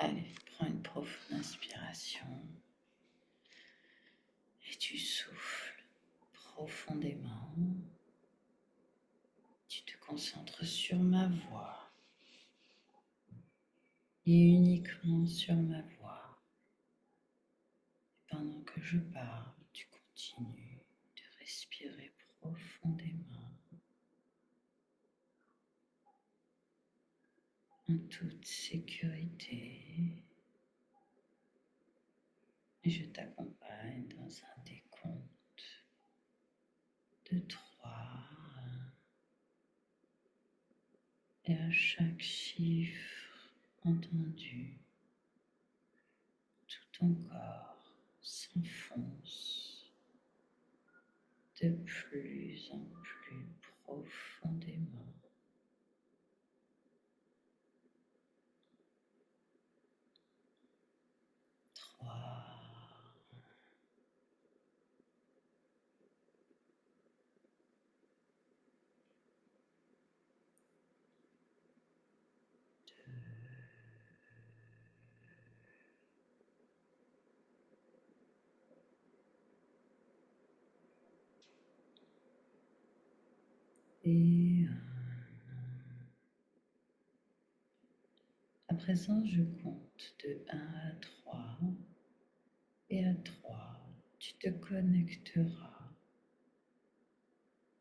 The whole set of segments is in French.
Allez, prends une profonde inspiration et tu souffles profondément. Tu te concentres sur ma voix et uniquement sur ma voix. Et pendant que je parle, tu continues de respirer profondément en toute sécurité. Et je t'accompagne dans un décompte de 3. Et à chaque chiffre entendu, tout ton corps s'enfonce de plus en plus profondément. 3, 2 et 1. À présent, je compte de 1 à 3. Et à 3, tu te connecteras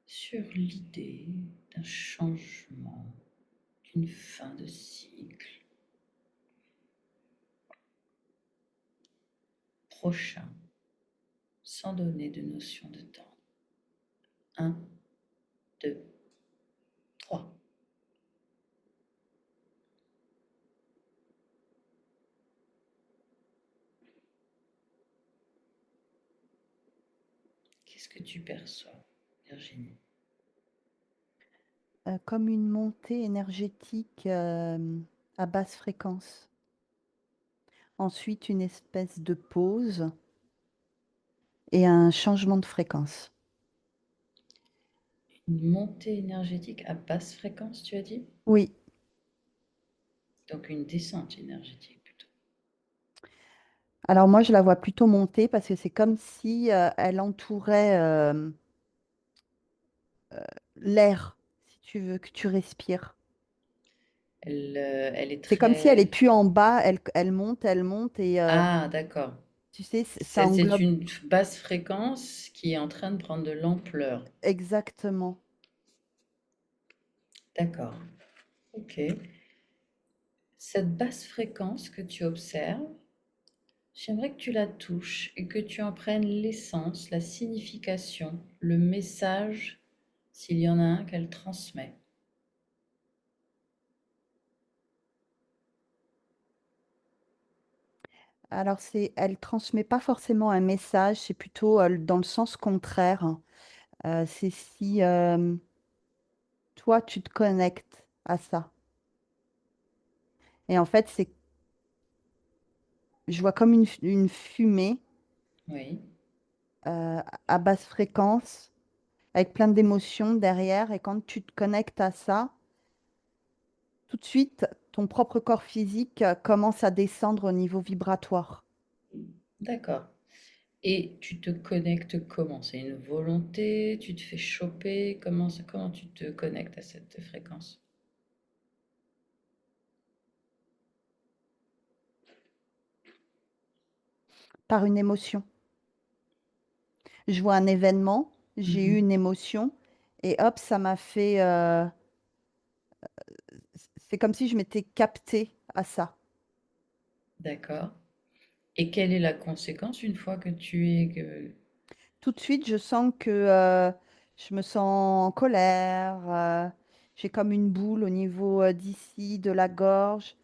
sur l'idée d'un changement, d'une fin de cycle prochain, sans donner de notion de temps. 1, 2, 3. Qu'est-ce que tu perçois, Virginie? Comme une montée énergétique à basse fréquence. Ensuite, une espèce de pause et un changement de fréquence. Une montée énergétique à basse fréquence, tu as dit? Oui. Donc une descente énergétique plutôt. Alors moi, je la vois plutôt monter parce que c'est comme si elle entourait l'air, si tu veux, que tu respires. Elle est C'est comme si elle est très... plus en bas, elle monte et Ah, d'accord. tu sais, ça C'est englobe une basse fréquence qui est en train de prendre de l'ampleur. exactement. D'accord. Ok. Cette basse fréquence que tu observes, j'aimerais que tu la touches et que tu en prennes l'essence, la signification, le message, s'il y en a un qu'elle transmet. Alors elle transmet pas forcément un message, c'est plutôt dans le sens contraire. C'est si toi, tu te connectes à ça. Et en fait, je vois comme une fumée Oui, à basse fréquence, avec plein d'émotions derrière. Et quand tu te connectes à ça, tout de suite, ton propre corps physique commence à descendre au niveau vibratoire. d'accord. Et tu te connectes comment? C'est une volonté? Tu te fais choper? Comment tu te connectes à cette fréquence? Par une émotion. Je vois un événement, j'ai eu Mhm. une émotion, et hop, ça m'a fait. C'est comme si je m'étais captée à ça. D'accord. Et quelle est la conséquence une fois que tu es... Tout de suite, je sens que je me sens en colère. J'ai comme une boule au niveau d'ici, de la gorge,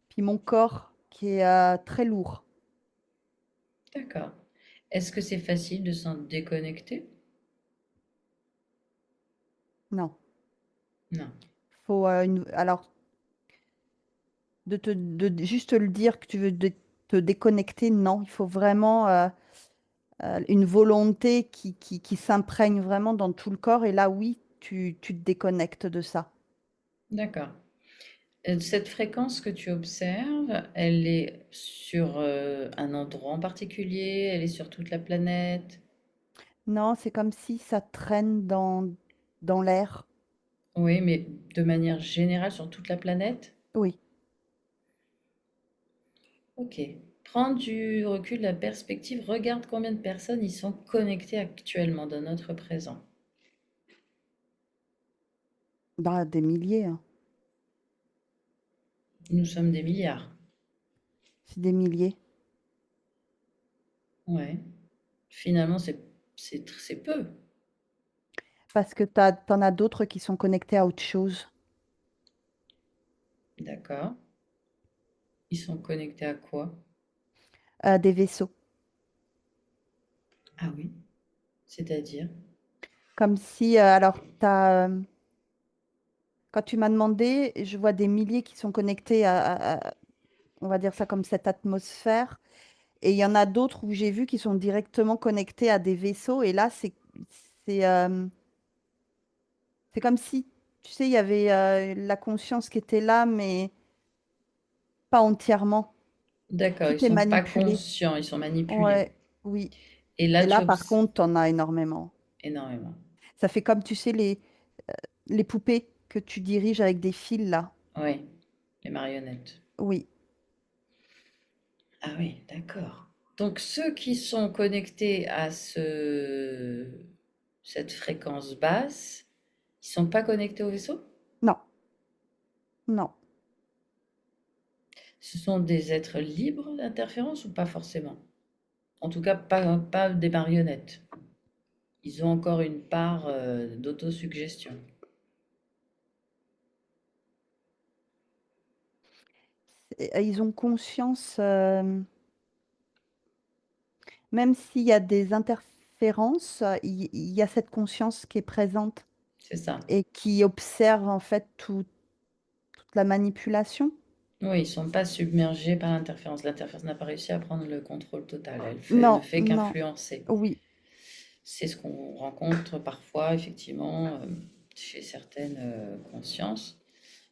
puis mon corps qui est très lourd. D'accord. Est-ce que c'est facile de s'en déconnecter? Non. Non. Faut alors de juste le dire que tu veux te déconnecter, non. Il faut vraiment une volonté qui s'imprègne vraiment dans tout le corps. Et là, oui, tu te déconnectes de ça. D'accord. Cette fréquence que tu observes, elle est sur un endroit en particulier, elle est sur toute la planète. Non, c'est comme si ça traîne dans l'air. Oui, mais de manière générale sur toute la planète? Oui. Ok. Prends du recul, de la perspective, regarde combien de personnes y sont connectées actuellement dans notre présent. Bah, des milliers, hein. Nous sommes des milliards. C'est des milliers. Ouais. Finalement, c'est peu. Parce que t'en as d'autres qui sont connectés à autre chose, D'accord. Ils sont connectés à quoi? des vaisseaux. Ah oui. C'est-à-dire? Comme si, alors, quand tu m'as demandé, je vois des milliers qui sont connectés on va dire ça comme cette atmosphère. Et il y en a d'autres où j'ai vu qui sont directement connectés à des vaisseaux. Et là, c'est, euh, c'est comme si, tu sais, il y avait la conscience qui était là, mais pas entièrement. D'accord, ils Tout est sont pas manipulé. conscients, ils sont manipulés. Ouais, oui. Et là, Et tu là, par observes contre, t'en as énormément. énormément. Ça fait comme, tu sais, les poupées que tu diriges avec des fils, là. Oui, les marionnettes. Oui. Ah oui, d'accord. Donc ceux qui sont connectés à cette fréquence basse, ils sont pas connectés au vaisseau? Non, non. Ce sont des êtres libres d'interférence ou pas forcément? En tout cas, pas des marionnettes. Ils ont encore une part d'autosuggestion. Ils ont conscience, même s'il y a des interférences, il y a cette conscience qui est présente C'est ça. et qui observe en fait toute la manipulation. Oui, ils sont pas submergés par l'interférence. L'interférence n'a pas réussi à prendre le contrôle total. Elle ne Non, fait non, qu'influencer. oui. C'est ce qu'on rencontre parfois, effectivement, chez certaines consciences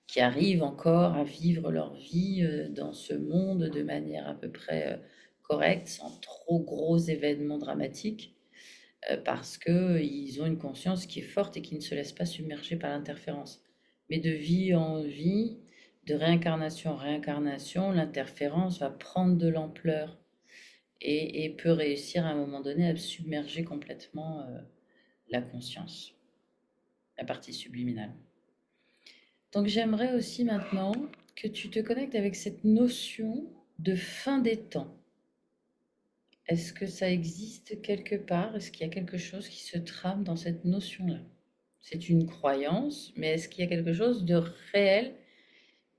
qui arrivent encore à vivre leur vie dans ce monde de manière à peu près correcte, sans trop gros événements dramatiques, parce qu'ils ont une conscience qui est forte et qui ne se laisse pas submerger par l'interférence. Mais de vie en vie, de réincarnation en réincarnation, l'interférence va prendre de l'ampleur et peut réussir à un moment donné à submerger complètement la conscience, la partie subliminale. Donc j'aimerais aussi maintenant que tu te connectes avec cette notion de fin des temps. Est-ce que ça existe quelque part? Est-ce qu'il y a quelque chose qui se trame dans cette notion-là? C'est une croyance, mais est-ce qu'il y a quelque chose de réel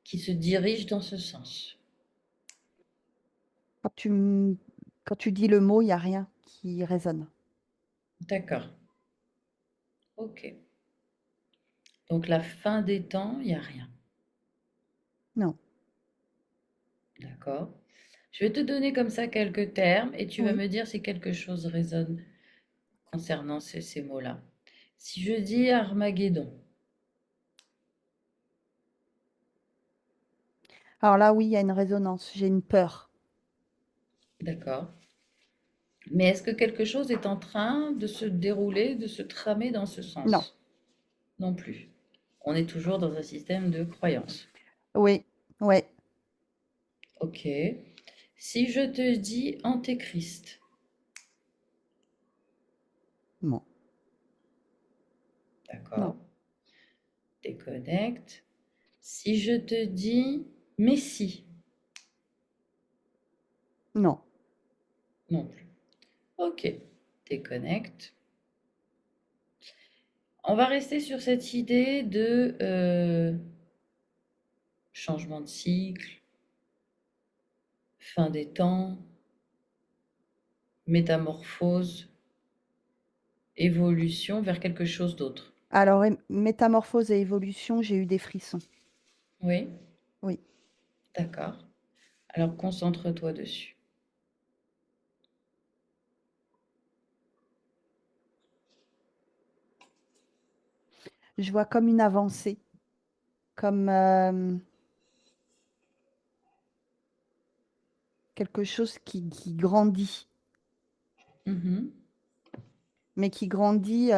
qui se dirige dans ce sens? Quand quand tu dis le mot, il n'y a rien qui résonne. D'accord. Ok. Donc la fin des temps, il n'y a rien. Non. D'accord. Je vais te donner comme ça quelques termes et tu vas Oui. me dire si quelque chose résonne concernant ces mots-là. Si je dis Armageddon, Alors là, oui, il y a une résonance. J'ai une peur. d'accord. Mais est-ce que quelque chose est en train de se dérouler, de se tramer dans ce Non. sens? Non plus. On est toujours dans un système de croyance. Oui. Ouais. Ok. Si je te dis Antéchrist, Non. d'accord, Non. déconnecte. Si je te dis Messie, Non. non plus. Ok, déconnecte. On va rester sur cette idée de changement de cycle, fin des temps, métamorphose, évolution vers quelque chose d'autre. Alors, métamorphose et évolution, j'ai eu des frissons. Oui, Oui. d'accord. Alors concentre-toi dessus. Je vois comme une avancée, comme, quelque chose qui grandit, Mhm. mais qui grandit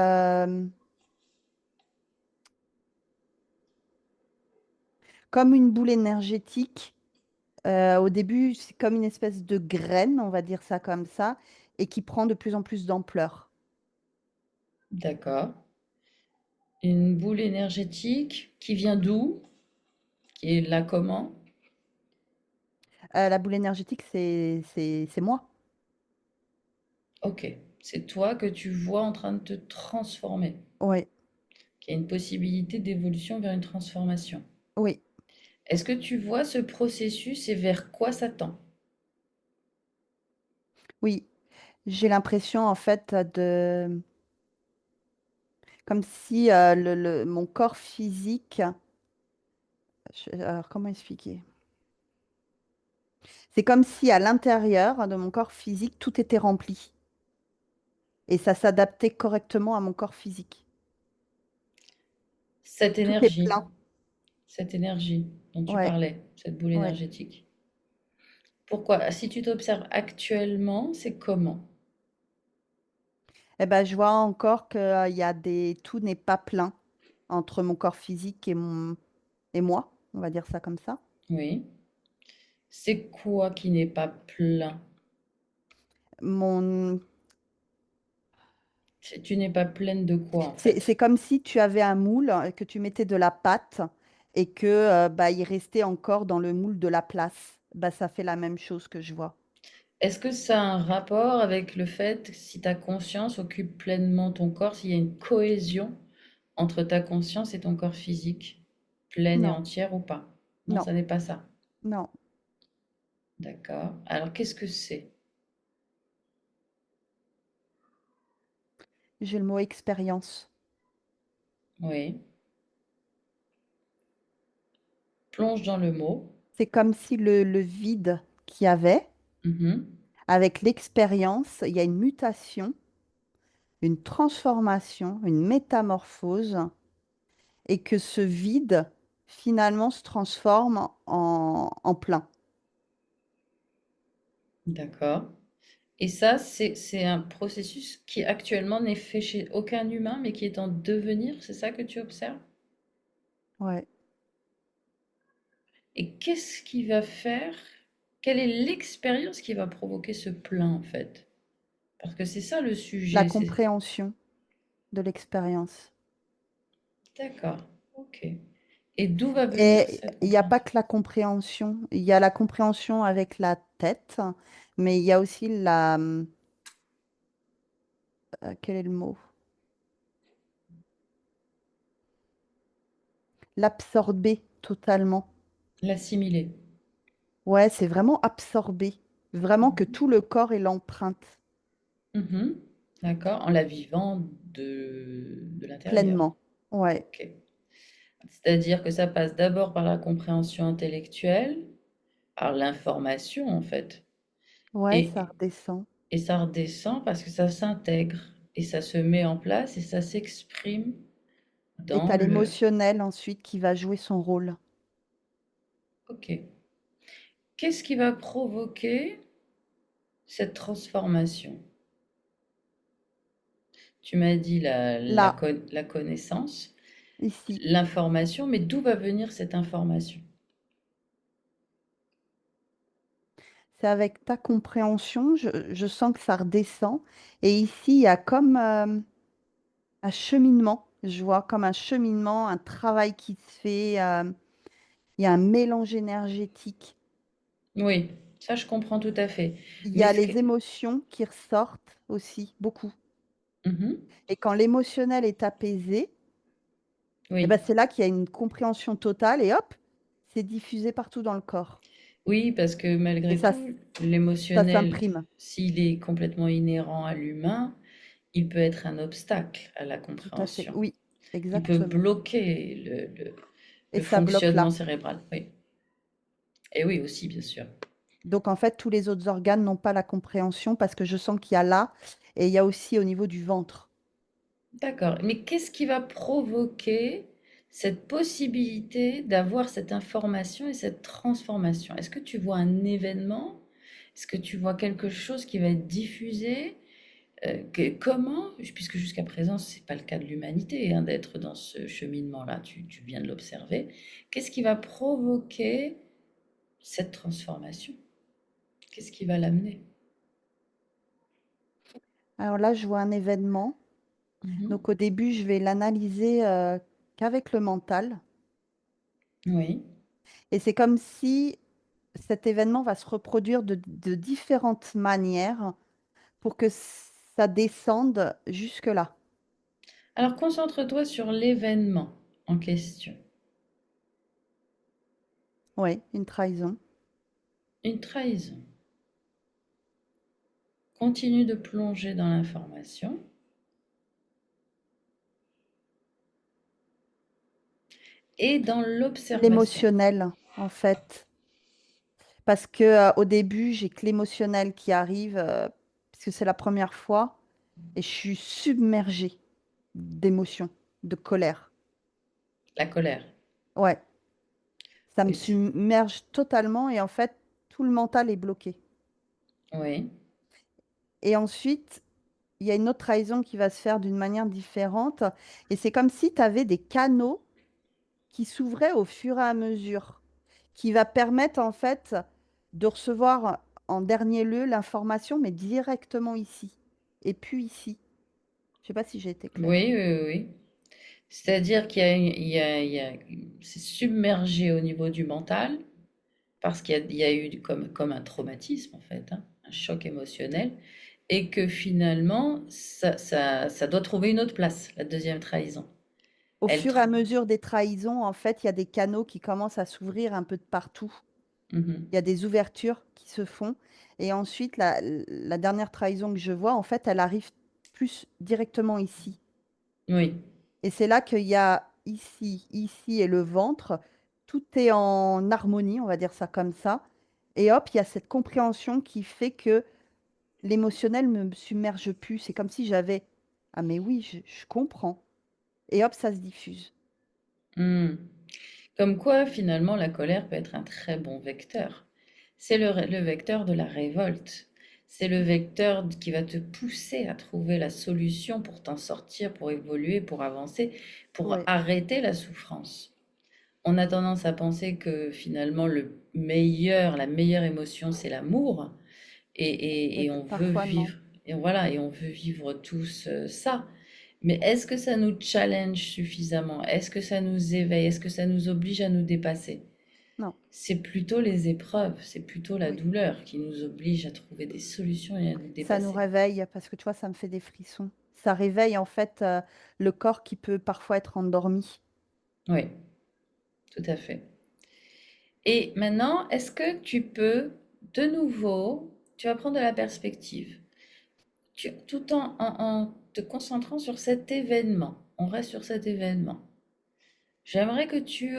comme une boule énergétique. Au début, c'est comme une espèce de graine, on va dire ça comme ça, et qui prend de plus en plus d'ampleur. D'accord. Une boule énergétique qui vient d'où? Qui est là comment? La boule énergétique, c'est moi. Ok. C'est toi que tu vois en train de te transformer. Oui, Qu'il y a une possibilité d'évolution vers une transformation. oui, Est-ce que tu vois ce processus et vers quoi ça tend? oui. J'ai l'impression, en fait, comme si mon corps physique, alors comment expliquer? C'est comme si à l'intérieur de mon corps physique, tout était rempli et ça s'adaptait correctement à mon corps physique. Cette Tout est énergie, plein. cette énergie dont tu Ouais, parlais, cette boule ouais. énergétique. Pourquoi? Si tu t'observes actuellement, c'est comment? Eh ben, je vois encore que tout n'est pas plein entre mon corps physique et moi, on va dire ça comme ça. Oui. C'est quoi qui n'est pas plein? Mon, Tu n'es pas pleine de quoi en fait? c'est comme si tu avais un moule que tu mettais de la pâte et que bah, il restait encore dans le moule de la place. Bah, ça fait la même chose que je vois. Est-ce que ça a un rapport avec le fait que si ta conscience occupe pleinement ton corps, s'il y a une cohésion entre ta conscience et ton corps physique, pleine et Non, entière ou pas? Non, non, ça n'est pas ça. non. D'accord. Alors qu'est-ce que c'est? J'ai le mot expérience. Oui. Plonge dans le mot. C'est comme si le vide qu'il y avait, Mhm. avec l'expérience, il y a une mutation, une transformation, une métamorphose, et que ce vide, finalement, se transforme en plein. D'accord. Et ça, c'est un processus qui actuellement n'est fait chez aucun humain, mais qui est en devenir, c'est ça que tu observes? Ouais. Et qu'est-ce qui va faire, quelle est l'expérience qui va provoquer ce plein en fait? Parce que c'est ça le La sujet, c'est... compréhension de l'expérience. D'accord, ok. Et d'où va venir Et cette il n'y a pas compréhension? que la compréhension. Il y a la compréhension avec la tête, mais il y a aussi quel est le mot? L'absorber totalement. L'assimiler. Ouais, c'est vraiment absorber. Vraiment que tout le corps est l'empreinte Mhm. D'accord, en la vivant de l'intérieur. pleinement. Ouais, Ok. C'est-à-dire que ça passe d'abord par la compréhension intellectuelle, par l'information en fait. ouais, ça Et, redescend. et ça redescend parce que ça s'intègre et ça se met en place et ça s'exprime Et tu dans as le... l'émotionnel ensuite qui va jouer son rôle. Ok. Qu'est-ce qui va provoquer cette transformation? Tu m'as dit Là, la connaissance, ici, l'information, mais d'où va venir cette information? c'est avec ta compréhension, je sens que ça redescend. Et ici, il y a comme un cheminement. Je vois comme un cheminement, un travail qui se fait. Il y a un mélange énergétique. Oui, ça je comprends tout à fait. Il y Mais a ce que... les émotions qui ressortent aussi, beaucoup. Mhm. Et quand l'émotionnel est apaisé, eh ben, Oui, c'est là qu'il y a une compréhension totale et hop, c'est diffusé partout dans le corps. oui, parce que Et malgré ça, tout, ça l'émotionnel, s'imprime. s'il est complètement inhérent à l'humain, il peut être un obstacle à la Tout à fait. compréhension. Oui, Il peut exactement. bloquer Et le ça bloque fonctionnement là. cérébral. Oui. Et oui aussi, bien sûr. Donc en fait, tous les autres organes n'ont pas la compréhension parce que je sens qu'il y a là et il y a aussi au niveau du ventre. D'accord. Mais qu'est-ce qui va provoquer cette possibilité d'avoir cette information et cette transformation? Est-ce que tu vois un événement? Est-ce que tu vois quelque chose qui va être diffusé? Comment, puisque jusqu'à présent, ce n'est pas le cas de l'humanité, hein, d'être dans ce cheminement-là, tu viens de l'observer, qu'est-ce qui va provoquer cette transformation? Qu'est-ce qui va l'amener? Alors là, je vois un événement. Mhm. Donc au début, je vais l'analyser qu'avec le mental. Oui, Et c'est comme si cet événement va se reproduire de différentes manières pour que ça descende jusque-là. alors concentre-toi sur l'événement en question. Oui, une trahison. Une trahison. Continue de plonger dans l'information et dans l'observation. L'émotionnel, en fait. Parce que au début, j'ai que l'émotionnel qui arrive, parce que c'est la première fois, et je suis submergée d'émotions, de colère. La colère. Ouais, ça me Oui, submerge totalement et en fait, tout le mental est bloqué. oui, Et ensuite, il y a une autre trahison qui va se faire d'une manière différente. Et c'est comme si tu avais des canaux qui s'ouvraient au fur et à mesure, qui va permettre en fait de recevoir en dernier lieu l'information, mais directement ici, et puis ici. Je sais pas si j'ai été claire. oui, oui, oui. C'est-à-dire qu'il y a, c'est submergé au niveau du mental parce il y a eu comme un traumatisme en fait, hein, un choc émotionnel, et que finalement ça doit trouver une autre place, la deuxième trahison. Au Elle fur et à trou- mesure des trahisons, en fait, il y a des canaux qui commencent à s'ouvrir un peu de partout. Mhm. Il y a des ouvertures qui se font. Et ensuite, la dernière trahison que je vois, en fait, elle arrive plus directement ici. Oui, Et c'est là qu'il y a ici, ici et le ventre. Tout est en harmonie, on va dire ça comme ça. Et hop, il y a cette compréhension qui fait que l'émotionnel ne me submerge plus. C'est comme si j'avais... Ah mais oui, je comprends. Et hop, ça se diffuse. hmm. Comme quoi finalement la colère peut être un très bon vecteur. C'est le vecteur de la révolte. C'est le vecteur qui va te pousser à trouver la solution pour t'en sortir, pour évoluer, pour avancer, pour Ouais. arrêter la souffrance. On a tendance à penser que finalement la meilleure émotion, c'est l'amour, Et et on veut parfois, non. vivre, et voilà, et on veut vivre tous ça. Mais est-ce que ça nous challenge suffisamment? Est-ce que ça nous éveille? Est-ce que ça nous oblige à nous dépasser? Non. C'est plutôt les épreuves, c'est plutôt la Oui. douleur qui nous oblige à trouver des solutions et à nous Ça nous dépasser. réveille parce que tu vois, ça me fait des frissons. Ça réveille en fait le corps qui peut parfois être endormi. Oui, tout à fait. Et maintenant, est-ce que tu peux, de nouveau, tu vas prendre de la perspective, tout en te concentrant sur cet événement. On reste sur cet événement. J'aimerais que tu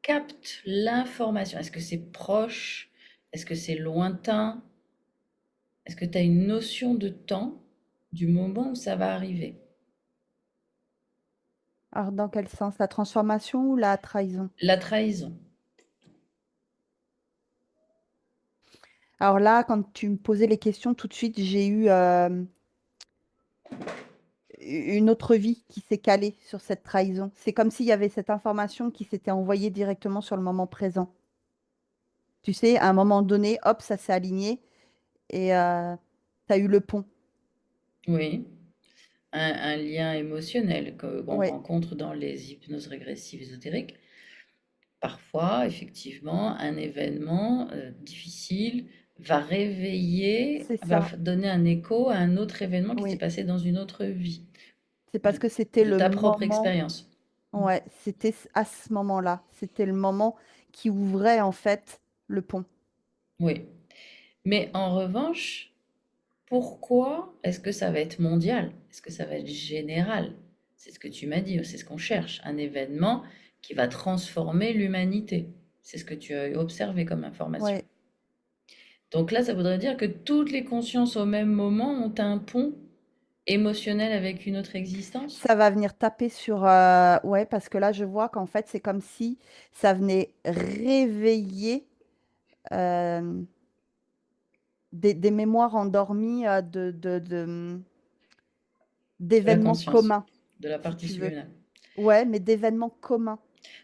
captes l'information. Est-ce que c'est proche? Est-ce que c'est lointain? Est-ce que tu as une notion de temps du moment où ça va arriver? Alors, dans quel sens? La transformation ou la trahison? La trahison. Alors là, quand tu me posais les questions, tout de suite, j'ai eu une autre vie qui s'est calée sur cette trahison. C'est comme s'il y avait cette information qui s'était envoyée directement sur le moment présent. Tu sais, à un moment donné, hop, ça s'est aligné et tu as eu le pont. Oui. Un lien émotionnel qu'on Ouais, rencontre dans les hypnoses régressives ésotériques. Parfois, effectivement, un événement difficile va réveiller, c'est va ça. donner un écho à un autre événement qui s'est Oui, passé dans une autre vie, c'est parce de, que c'était de le ta propre moment. expérience. Ouais, c'était à ce moment-là. C'était le moment qui ouvrait en fait le pont. Oui. Mais en revanche, pourquoi est-ce que ça va être mondial? Est-ce que ça va être général? C'est ce que tu m'as dit, c'est ce qu'on cherche, un événement qui va transformer l'humanité. C'est ce que tu as observé comme information. Ouais, Donc là, ça voudrait dire que toutes les consciences au même moment ont un pont émotionnel avec une autre existence? ça va venir taper sur. Ouais, parce que là, je vois qu'en fait, c'est comme si ça venait réveiller euh, des mémoires endormies De la d'événements conscience, communs, de la si partie tu veux. subliminale. Ouais, mais d'événements communs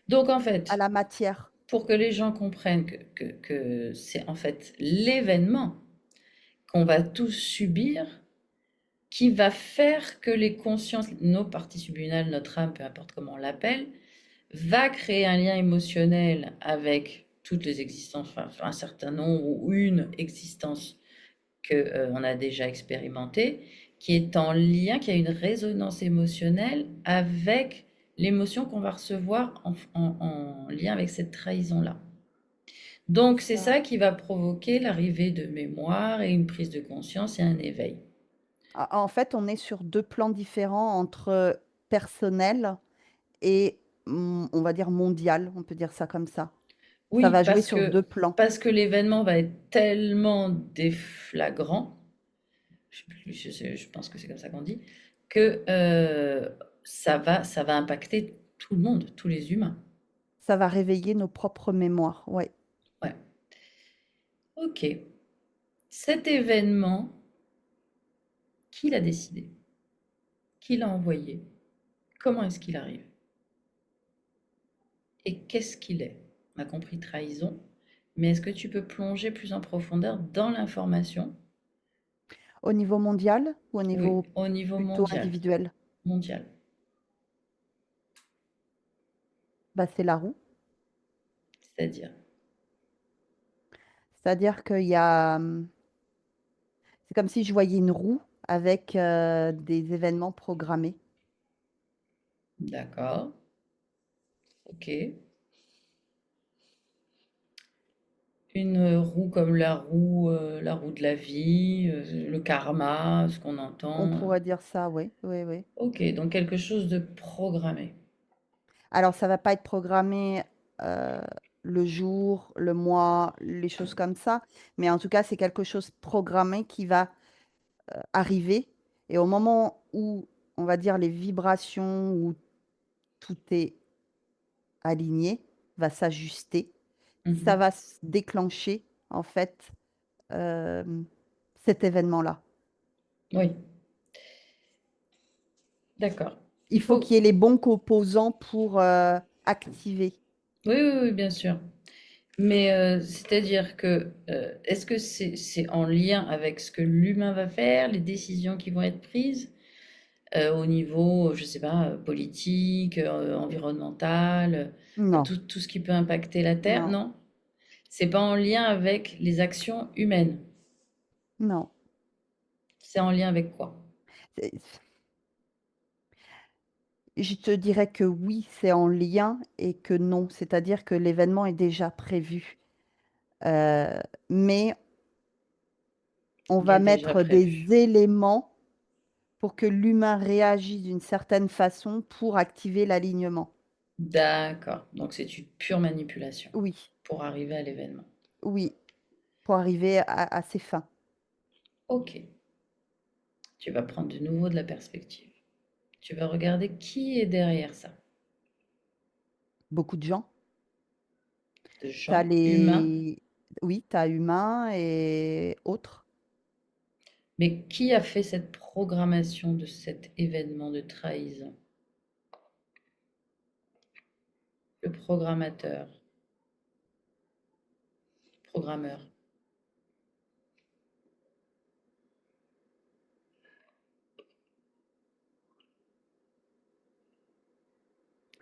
Donc en à fait, la matière. pour que les gens comprennent que c'est en fait l'événement qu'on va tous subir qui va faire que les consciences, nos parties subliminales, notre âme, peu importe comment on l'appelle, va créer un lien émotionnel avec toutes les existences, enfin un certain nombre ou une existence que on a déjà expérimentée, qui est en lien, qui a une résonance émotionnelle avec l'émotion qu'on va recevoir en lien avec cette trahison-là. Donc c'est Ça. ça qui va provoquer l'arrivée de mémoire et une prise de conscience et un éveil. En fait, on est sur deux plans différents entre personnel et, on va dire, mondial, on peut dire ça comme ça. Ça Oui, va jouer sur deux plans. parce que l'événement va être tellement déflagrant, je pense que c'est comme ça qu'on dit, que ça va impacter tout le monde, tous les humains. Ça va réveiller nos propres mémoires, ouais. Ouais. Ok. Cet événement, qui l'a décidé? Qui l'a envoyé? Comment est-ce qu'il arrive? Et qu'est-ce qu'il est? On a compris trahison, mais est-ce que tu peux plonger plus en profondeur dans l'information? Au niveau mondial ou au Oui, niveau au niveau plutôt mondial. individuel? Mondial. Bah, c'est la roue. C'est-à-dire. C'est-à-dire qu'il y a, c'est comme si je voyais une roue avec des événements programmés. D'accord. Ok. Une roue comme la roue de la vie, le karma, ce qu'on On entend. pourrait dire ça, oui, oui, oui. Ok, donc quelque chose de programmé. Alors, ça va pas être programmé euh, le jour, le mois, les choses comme ça, mais en tout cas, c'est quelque chose programmé qui va arriver. Et au moment où, on va dire, les vibrations, où tout est aligné, va s'ajuster, ça Mhm. va se déclencher, en fait, euh, cet événement-là. Oui, d'accord. Il Il faut faut. qu'il y ait les bons composants pour activer. Oui, oui, oui, bien sûr. Mais c'est-à-dire que est-ce que c'est en lien avec ce que l'humain va faire, les décisions qui vont être prises au niveau, je sais pas, politique, environnemental, Non, tout ce qui peut impacter la Terre? non, Non, c'est pas en lien avec les actions humaines. non. C'est en lien avec quoi? C'est- Je te dirais que oui, c'est en lien et que non, c'est-à-dire que l'événement est déjà prévu. Euh, mais on Il est va déjà mettre prévu. des éléments pour que l'humain réagisse d'une certaine façon pour activer l'alignement. D'accord. Donc c'est une pure manipulation Oui, pour arriver à l'événement. oui, pour arriver à ses fins. Ok. Tu vas prendre de nouveau de la perspective. Tu vas regarder qui est derrière ça. Beaucoup de gens. De T'as gens humains. les... Oui, tu as humains et autres. Mais qui a fait cette programmation de cet événement de trahison? Le programmateur, programmeur.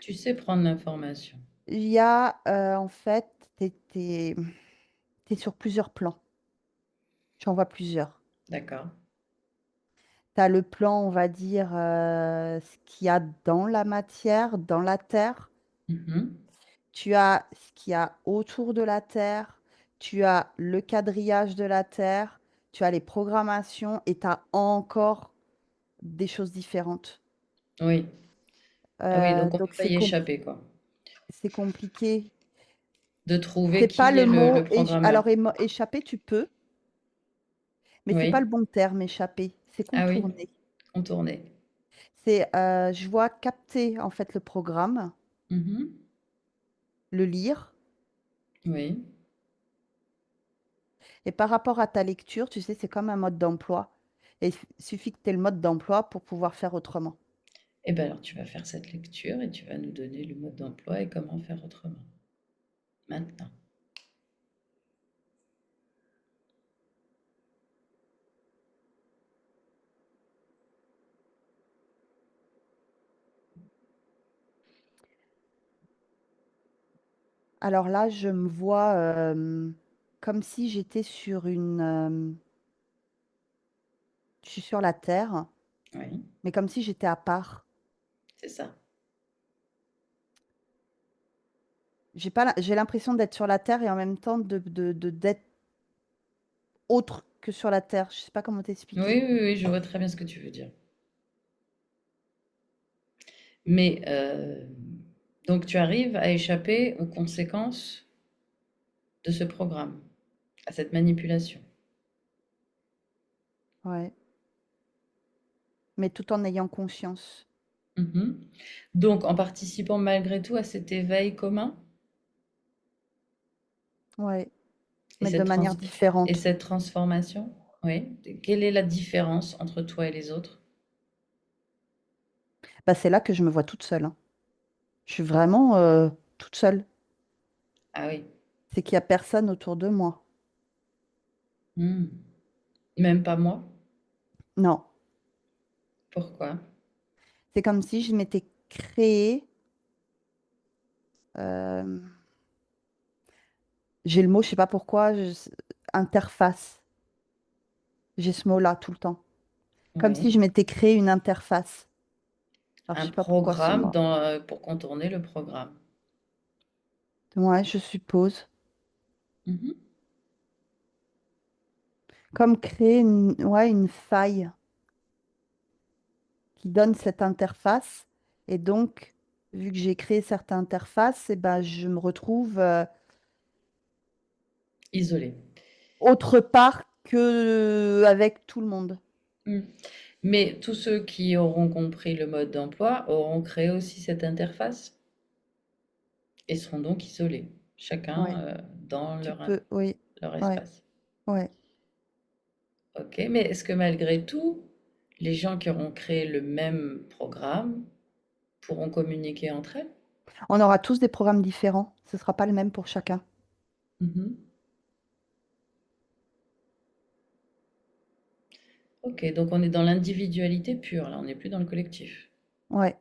Tu sais prendre l'information. Il y a, en fait, t'es sur plusieurs plans. J'en vois plusieurs. D'accord. Tu as le plan, on va dire, ce qu'il y a dans la matière, dans la terre. Mhm. Tu as ce qu'il y a autour de la terre. Tu as le quadrillage de la terre. Tu as les programmations et tu as encore des choses différentes. Oui. Ah oui, donc on Donc peut pas y échapper, quoi. c'est compliqué. De trouver C'est pas qui le est mot le programmeur. alors échapper, tu peux, mais c'est pas Oui. le bon terme, échapper. C'est Ah oui, contourner. contourner. C'est, je vois capter en fait le programme, Mhm. le lire Oui. Et par rapport à ta lecture, tu sais, c'est comme un mode d'emploi. Et il suffit que tu aies le mode d'emploi pour pouvoir faire autrement. Eh bien alors tu vas faire cette lecture et tu vas nous donner le mode d'emploi et comment faire autrement. Maintenant. Alors là, je me vois comme si j'étais sur je suis sur la Terre, Oui, mais comme si j'étais à part. c'est ça. J'ai pas, j'ai l'impression d'être sur la Terre et en même temps d'être autre que sur la Terre. Je sais pas comment Oui, t'expliquer. oui, oui, je vois très bien ce que tu veux dire. Mais donc tu arrives à échapper aux conséquences de ce programme, à cette manipulation. Ouais. Mais tout en ayant conscience. Mhm. Donc en participant malgré tout à cet éveil commun Ouais. et Mais de manière et différente. cette transformation, oui. Quelle est la différence entre toi et les autres? Bah, c'est là que je me vois toute seule, hein. Je suis vraiment toute seule. Ah oui. C'est qu'il y a personne autour de moi. Hmm. Même pas moi? Non. Pourquoi? C'est comme si je m'étais créée. euh, j'ai le mot, je sais pas pourquoi, interface. J'ai ce mot-là tout le temps. Comme si Oui. je m'étais créé une interface. Alors, je Un sais pas pourquoi ce programme mot. dans, pour contourner le programme. Ouais, je suppose. Mhm. Comme créer ouais, une faille qui donne cette interface. Et donc, vu que j'ai créé cette interface, et ben, je me retrouve Isolé. autre part que avec tout le monde. Hmm. Mais tous ceux qui auront compris le mode d'emploi auront créé aussi cette interface et seront donc isolés, chacun Ouais, dans tu leur, peux, oui, leur ouais, espace. ouais. Ok, mais est-ce que malgré tout, les gens qui auront créé le même programme pourront communiquer entre elles? On aura tous des programmes différents. Ce ne sera pas le même pour chacun. Mhm. Ok, donc on est dans l'individualité pure, là, on n'est plus dans le collectif. Ouais.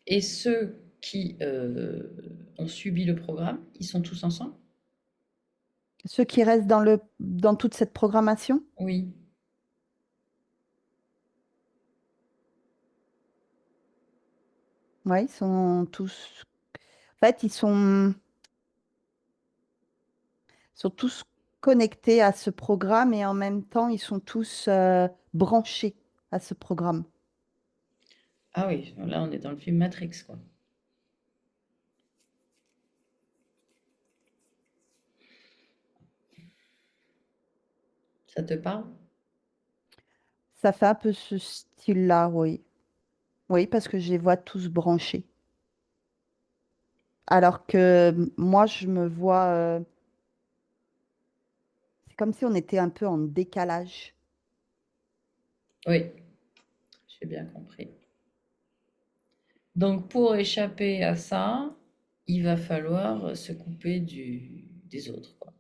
Et ceux qui ont subi le programme, ils sont tous ensemble? Ceux qui restent dans toute cette programmation, Oui. ouais, ils sont tous. En fait, sont tous connectés à ce programme et en même temps, ils sont tous branchés à ce programme. Ah oui, là on est dans le film Matrix, quoi. Ça te parle? Ça fait un peu ce style-là, oui. Oui, parce que je les vois tous branchés. Alors que moi, je me vois, c'est comme si on était un peu en décalage. Oui, j'ai bien compris. Donc pour échapper à ça, il va falloir se couper des autres, quoi.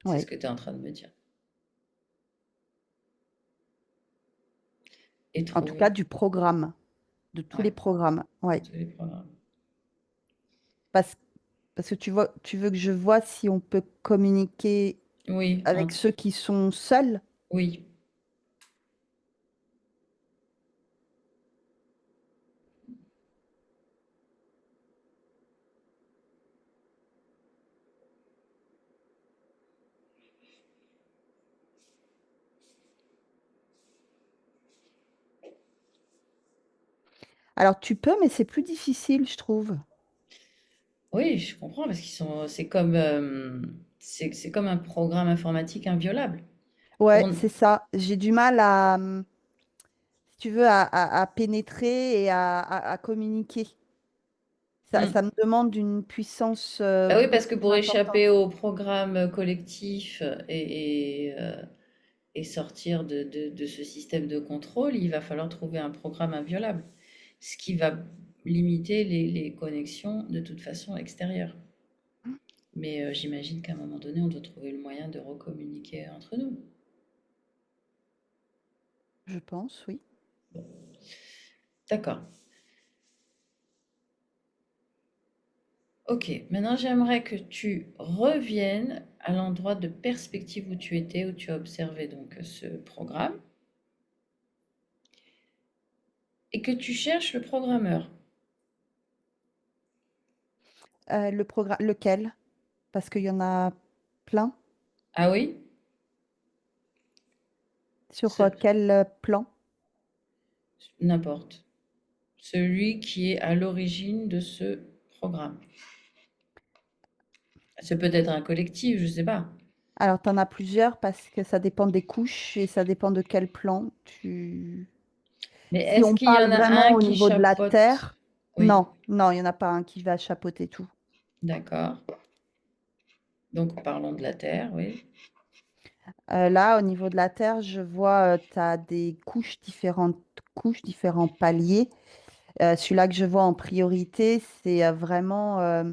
C'est ce Oui. que tu es en train de me dire. Et En tout cas, trouver, du programme, de tous ouais, les programmes. de Oui. tous les programmes. Parce, parce que tu vois, tu veux que je vois si on peut communiquer Oui, avec ceux qui sont seuls. oui. Alors tu peux, mais c'est plus difficile, je trouve. Oui, je comprends parce c'est comme un programme informatique inviolable. Ouais, On, c'est ça. J'ai du mal à, si tu veux, à pénétrer et à communiquer. Mm. ça me demande une puissance Bah oui, parce beaucoup que plus pour importante. échapper au programme collectif et sortir de ce système de contrôle, il va falloir trouver un programme inviolable, ce qui va limiter les connexions de toute façon extérieures. Mais j'imagine qu'à un moment donné, on doit trouver le moyen de recommuniquer entre nous. Je pense, oui. D'accord. Ok, maintenant j'aimerais que tu reviennes à l'endroit de perspective où tu étais, où tu as observé donc ce programme, et que tu cherches le programmeur. Le programme, lequel? Parce qu'il y en a plein. Ah oui? Sur Ce- quel plan? N'importe. Celui qui est à l'origine de ce programme. C'est peut-être un collectif, je ne sais pas. Alors, tu en as plusieurs parce que ça dépend des couches et ça dépend de quel plan Mais Si est-ce on qu'il y parle en a vraiment un au qui niveau de la chapeaute? Terre, Oui, non, non, il n'y en a pas un qui va chapeauter tout. d'accord. Donc parlons de la Terre, oui. Là, au niveau de la Terre, je vois, tu as des différentes couches, différents paliers. Celui-là que je vois en priorité, c'est vraiment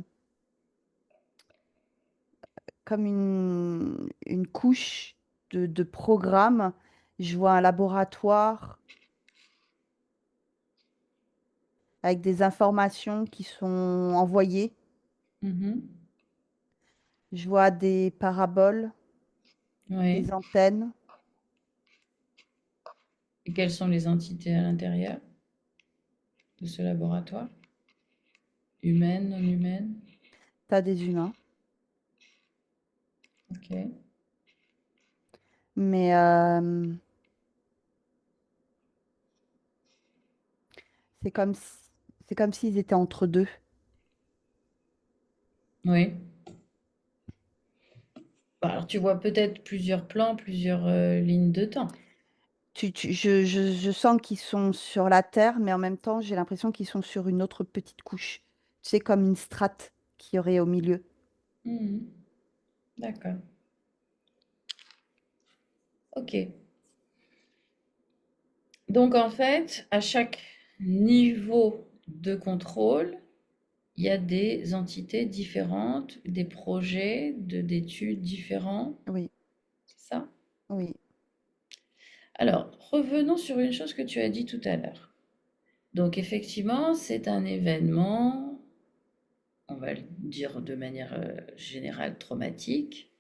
comme une couche de programme. Je vois un laboratoire avec des informations qui sont envoyées. Mhm. Je vois des paraboles, des Oui. antennes. Et quelles sont les entités à l'intérieur de ce laboratoire? Humaines, non humaines? Tu as des humains. Ok. Mais c'est comme c'est comme s'ils étaient entre deux. Oui. Bah, alors tu vois peut-être plusieurs plans, plusieurs lignes de temps. Je sens qu'ils sont sur la Terre, mais en même temps, j'ai l'impression qu'ils sont sur une autre petite couche. C'est comme une strate qu'il y aurait au milieu. Mhm. D'accord. Ok. Donc en fait, à chaque niveau de contrôle, il y a des entités différentes, des projets d'études différents, Oui, c'est ça? oui, Alors, revenons sur une chose que tu as dit tout à l'heure. Donc effectivement, c'est un événement, on va le dire de manière générale, traumatique.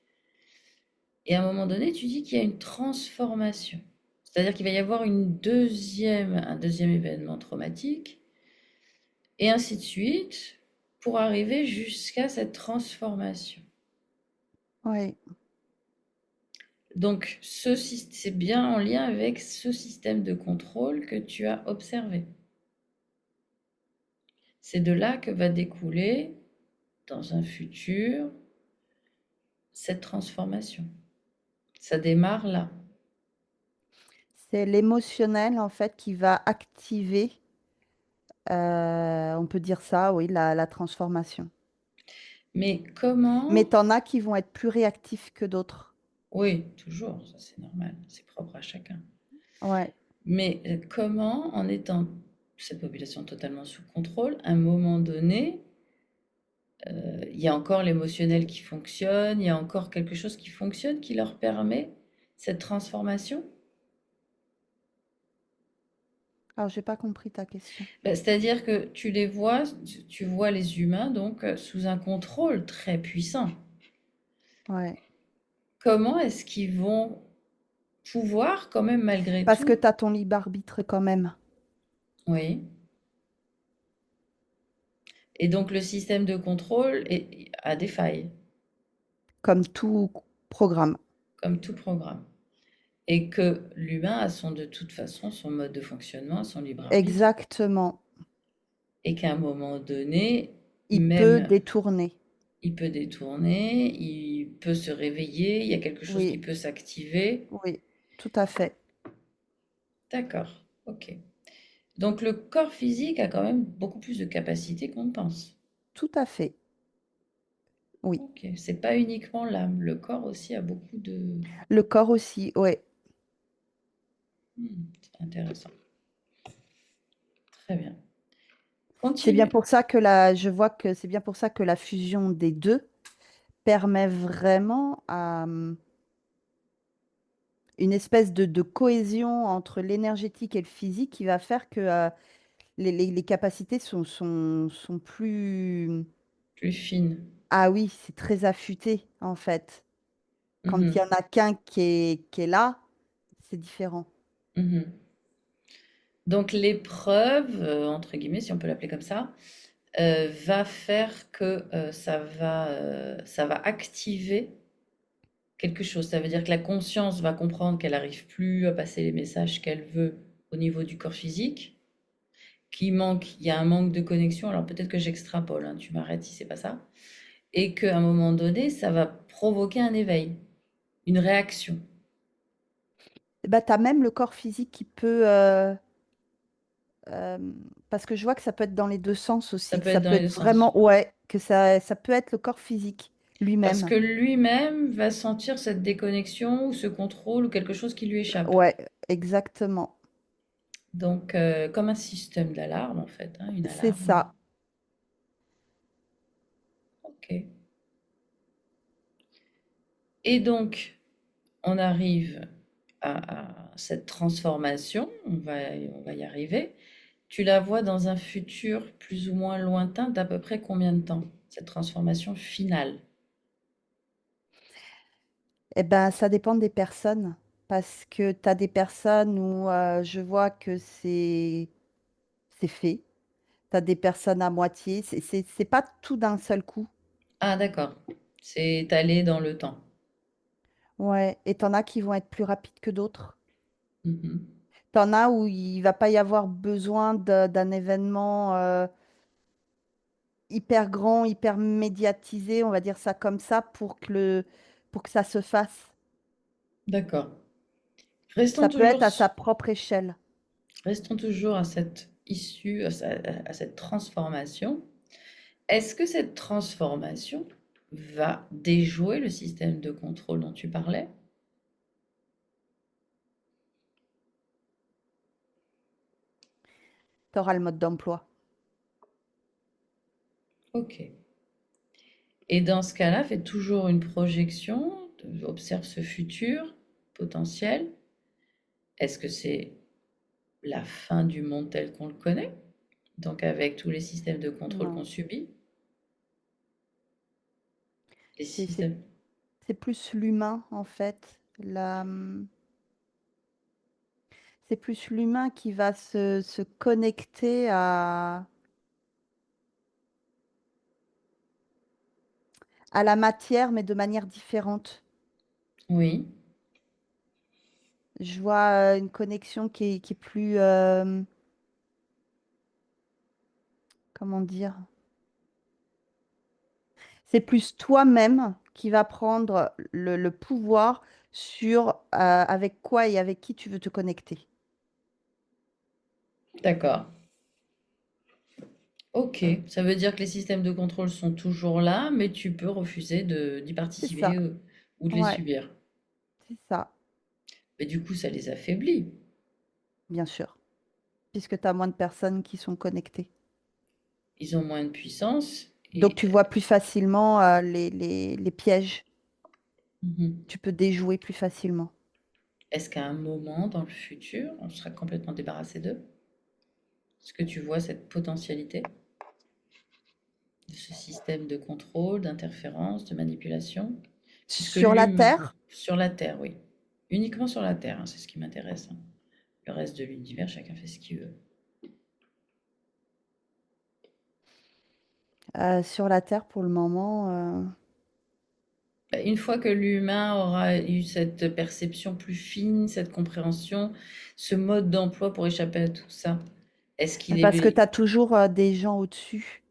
Et à un moment donné, tu dis qu'il y a une transformation. C'est-à-dire qu'il va y avoir un deuxième événement traumatique, et ainsi de suite, pour arriver jusqu'à cette transformation. oui. Donc, c'est bien en lien avec ce système de contrôle que tu as observé. C'est de là que va découler, dans un futur, cette transformation. Ça démarre là. C'est l'émotionnel, en fait, qui va activer, on peut dire ça, oui, la transformation. Mais Mais comment? t'en as qui vont être plus réactifs que d'autres. Oui, toujours, ça c'est normal, c'est propre à chacun. Ouais. Mais comment, en étant cette population totalement sous contrôle, à un moment donné, il y a encore l'émotionnel qui fonctionne, il y a encore quelque chose qui fonctionne qui leur permet cette transformation? Alors, j'ai pas compris ta question. Ben, c'est-à-dire que tu les vois, tu vois les humains donc sous un contrôle très puissant. Ouais. Comment est-ce qu'ils vont pouvoir quand même malgré Parce que tout? tu as ton libre arbitre quand même, Oui. Et donc le système de contrôle a des failles, comme tout programme. comme tout programme. Et que l'humain a de toute façon son mode de fonctionnement, son libre arbitre, Exactement. et qu'à un moment donné, Il peut même détourner. il peut détourner, il peut se réveiller, il y a quelque chose qui Oui, peut s'activer. oui, tout à fait. D'accord, ok. Donc le corps physique a quand même beaucoup plus de capacités qu'on ne pense. Tout à fait. Oui. Ok, c'est pas uniquement l'âme, le corps aussi a beaucoup de... Le corps aussi, ouais. C'est intéressant. Très bien. C'est bien Continue. pour ça je vois que c'est bien pour ça que la fusion des deux permet vraiment une espèce de cohésion entre l'énergétique et le physique qui va faire que les capacités sont plus... Plus fine. Ah oui, c'est très affûté en fait. Quand il y en Mhm, a qu'un qui est là, c'est différent. mhm. Donc l'épreuve, entre guillemets, si on peut l'appeler comme ça, va faire que ça va activer quelque chose. Ça veut dire que la conscience va comprendre qu'elle n'arrive plus à passer les messages qu'elle veut au niveau du corps physique, qu'il manque, il y a un manque de connexion. Alors peut-être que j'extrapole, hein, tu m'arrêtes si c'est pas ça. Et qu'à un moment donné, ça va provoquer un éveil, une réaction. Bah, tu as même le corps physique qui peut... euh, parce que je vois que ça peut être dans les deux sens Ça aussi, que peut ça être dans peut les deux être sens. vraiment... Ouais, que ça peut être le corps physique Parce lui-même. que lui-même va sentir cette déconnexion ou ce contrôle ou quelque chose qui lui échappe. Ouais, exactement. Donc, comme un système d'alarme, en fait, hein, une C'est alarme. ça. Ok. Et donc, on arrive à cette transformation, on va y arriver. Tu la vois dans un futur plus ou moins lointain d'à peu près combien de temps, cette transformation finale? Eh ben, ça dépend des personnes. Parce que tu as des personnes où je vois que c'est fait. Tu as des personnes à moitié. C'est pas tout d'un seul coup. Ah, d'accord. C'est étalé dans le temps. Ouais. Et t'en as qui vont être plus rapides que d'autres. Mhm. T'en as où il va pas y avoir besoin d'un événement hyper grand, hyper médiatisé, on va dire ça comme ça, pour que ça se fasse. D'accord. Restons Ça peut être toujours, à sa propre échelle. restons toujours à cette issue, à cette transformation. Est-ce que cette transformation va déjouer le système de contrôle dont tu parlais? Tu auras le mode d'emploi. Ok. Et dans ce cas-là, fais toujours une projection, observe ce futur potentiel. Est-ce que c'est la fin du monde tel qu'on le connaît? Donc avec tous les systèmes de contrôle qu'on Non. subit, les C'est c'est- systèmes... c'est plus l'humain, en fait. C'est plus l'humain qui va se connecter à la matière, mais de manière différente. Oui, Je vois une connexion qui est plus, comment dire, c'est plus toi-même qui va prendre le pouvoir sur avec quoi et avec qui tu veux te connecter. d'accord. Ok, ça veut dire que les systèmes de contrôle sont toujours là, mais tu peux refuser d'y C'est ça, participer ou de les ouais, subir. c'est ça, Mais du coup, ça les affaiblit. bien sûr, puisque tu as moins de personnes qui sont connectées. Ils ont moins de puissance Donc et tu vois plus facilement les pièges. mhm. Tu peux déjouer plus facilement. Est-ce qu'à un moment dans le futur, on sera complètement débarrassé d'eux? Est-ce que tu vois cette potentialité de ce système de contrôle, d'interférence, de manipulation? Puisque Sur la l'humain, Terre, sur la Terre, oui. Uniquement sur la Terre, hein, c'est ce qui m'intéresse, hein. Le reste de l'univers, chacun fait ce qu'il veut. sur la Terre pour le moment, Bah, une fois que l'humain aura eu cette perception plus fine, cette compréhension, ce mode d'emploi pour échapper à tout ça, est-ce qu'il parce que tu est... as toujours des gens au-dessus.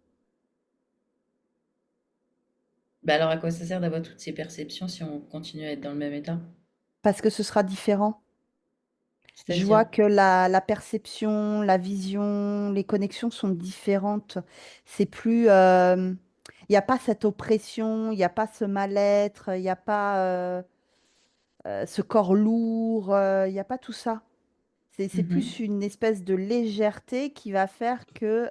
Bah alors à quoi ça sert d'avoir toutes ces perceptions si on continue à être dans le même état? Parce que ce sera différent. Je C'est-à-dire? vois que la perception, la vision, les connexions sont différentes. C'est plus, il n'y a pas cette oppression, il n'y a pas ce mal-être, il n'y a pas ce corps lourd, il n'y a pas tout ça. C'est plus Mhm. une espèce de légèreté qui va faire que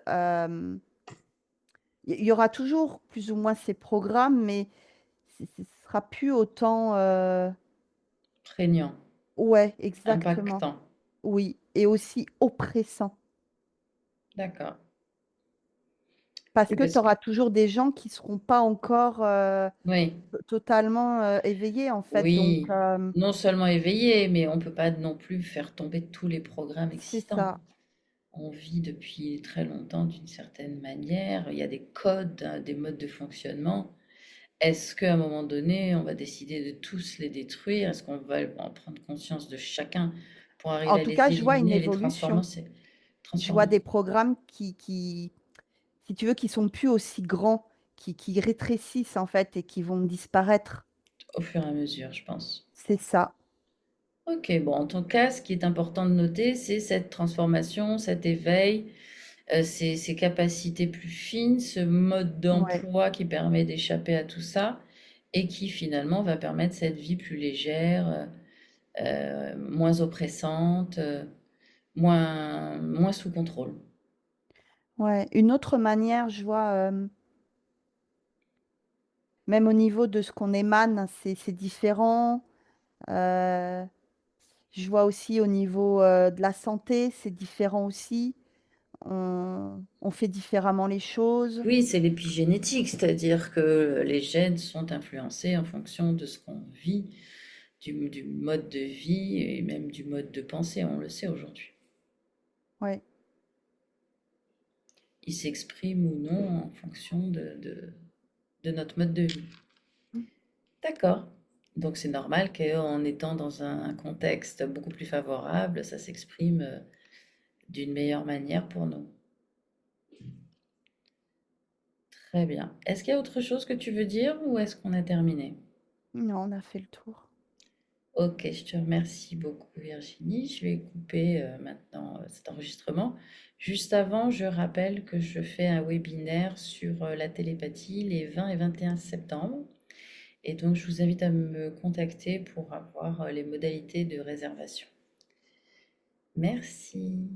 il y aura toujours plus ou moins ces programmes, mais ce sera plus autant. Prégnant, Ouais, exactement. impactant. Oui, et aussi oppressant. D'accord. Parce Oui, que tu parce que auras toujours des gens qui seront pas encore oui, totalement éveillés, en fait. Donc, oui, non seulement éveillé, mais on peut pas non plus faire tomber tous les programmes c'est existants. ça. On vit depuis très longtemps d'une certaine manière. Il y a des codes, des modes de fonctionnement. Est-ce qu'à un moment donné, on va décider de tous les détruire? Est-ce qu'on va en prendre conscience de chacun pour En arriver à tout cas, les je vois une éliminer et les évolution. Je vois transformer des programmes si tu veux, qui sont plus aussi grands, qui rétrécissent, en fait, et qui vont disparaître. au fur et à mesure, je pense. C'est ça. Ok, bon, en tout cas, ce qui est important de noter, c'est cette transformation, cet éveil, ces capacités plus fines, ce mode Ouais. d'emploi qui permet d'échapper à tout ça et qui finalement va permettre cette vie plus légère, moins oppressante, moins sous contrôle. Ouais. Une autre manière, je vois, même au niveau de ce qu'on émane, c'est différent. Euh, je vois aussi au niveau de la santé, c'est différent aussi. On fait différemment les choses. Oui, c'est l'épigénétique, c'est-à-dire que les gènes sont influencés en fonction de ce qu'on vit, du mode de vie et même du mode de pensée, on le sait aujourd'hui. Ouais. Ils s'expriment ou non en fonction de notre mode de vie. D'accord. Donc c'est normal qu'en étant dans un contexte beaucoup plus favorable, ça s'exprime d'une meilleure manière pour nous. Très bien. Est-ce qu'il y a autre chose que tu veux dire ou est-ce qu'on a terminé? Non, on a fait le tour. Ok, je te remercie beaucoup Virginie. Je vais couper maintenant cet enregistrement. Juste avant, je rappelle que je fais un webinaire sur la télépathie les 20 et 21 septembre. Et donc, je vous invite à me contacter pour avoir les modalités de réservation. Merci.